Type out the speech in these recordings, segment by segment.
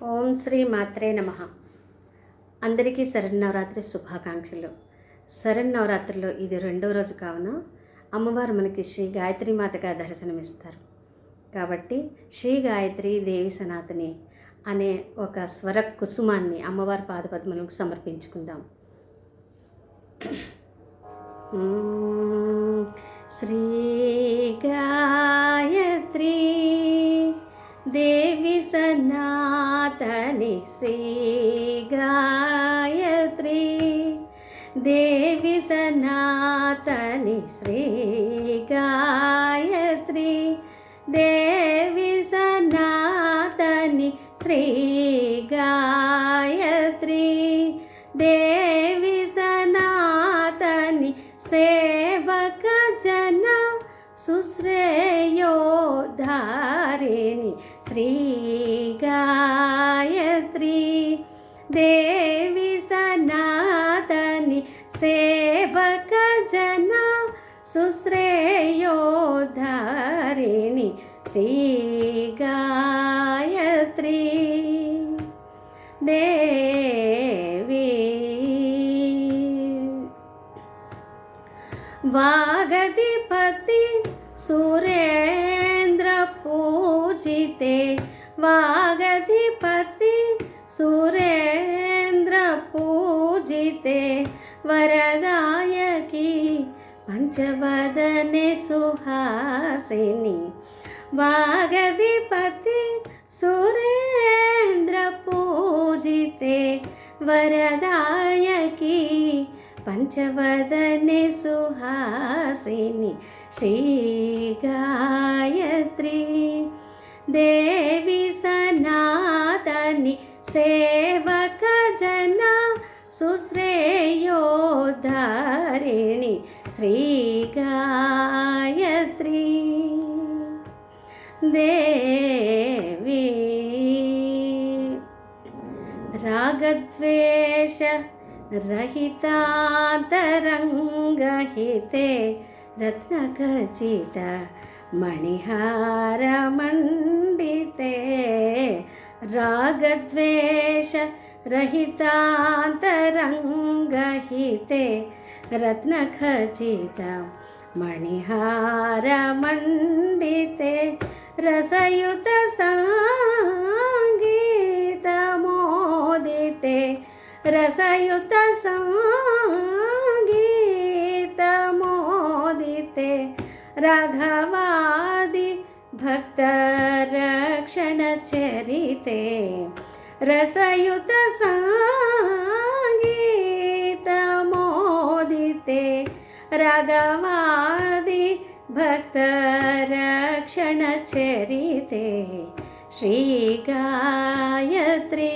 ఓం శ్రీ మాత్రే నమః. అందరికీ శరన్నవరాత్రి శుభాకాంక్షలు. శరన్నవరాత్రిలో ఇది రెండో రోజు కావున అమ్మవారు మనకి శ్రీ గాయత్రి మాతగా దర్శనమిస్తారు. కాబట్టి శ్రీ గాయత్రి దేవి సనాతని అనే ఒక స్వర కుసుమాన్ని అమ్మవారి పాదపద్మలకు సమర్పించుకుందాం. శ్రీ గాయత్రి దేవి సనాతని, శ్రీ గాయత్రి దేవి సనాతని, శ్రీ గాయత్రి దేవి సనాతని, శ్రీ గాయత్రి దేవి సనాతని సేవక జన సుశ్రేయోధారిణి, శ్రీ గాయత్రి దేవి సనాతని సేవక జన సుశ్రేయోధారిణి, శ్రీ గాయత్రి దేవి. వాగధిపతి సురేంద్ర పూజితే, వాగధిపతి సురేంద్ర పూజితే వరదాయకి పంచవదనే సుహాసిని. వాగధిపతి సురేంద్ర పూజితే వరదాయకి పంచవదనే సుహాసిని, శ్రీ గాయత్రి దేవి సనాతని సేవక జన సుశ్రేయోధారిణి, శ్రీ గాయత్రి దేవి. రాగద్వేష రహితాంతరంగహితే రత్నఖచిత మణిహారమండితే, రాగద్వేష రహితాంతరంగహితే రత్నఖచిత మణిహారమండితే రసయుత సంగీతమోదితే, రసయుత సంగీతమోదితే రాఘవాది భక్తరక్షణ చరితే, రసయుత సంగీతమోదితే రాఘవాది భక్తరక్షణ చరితే, శ్రీ గాయత్రి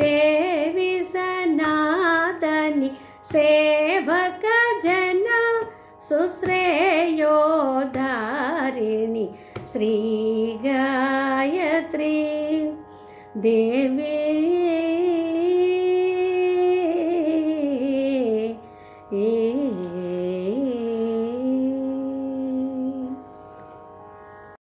దేవి సనాతని సేవక జన సుశ్రేయోధారిణి, శ్రీ గాయత్రి దేవి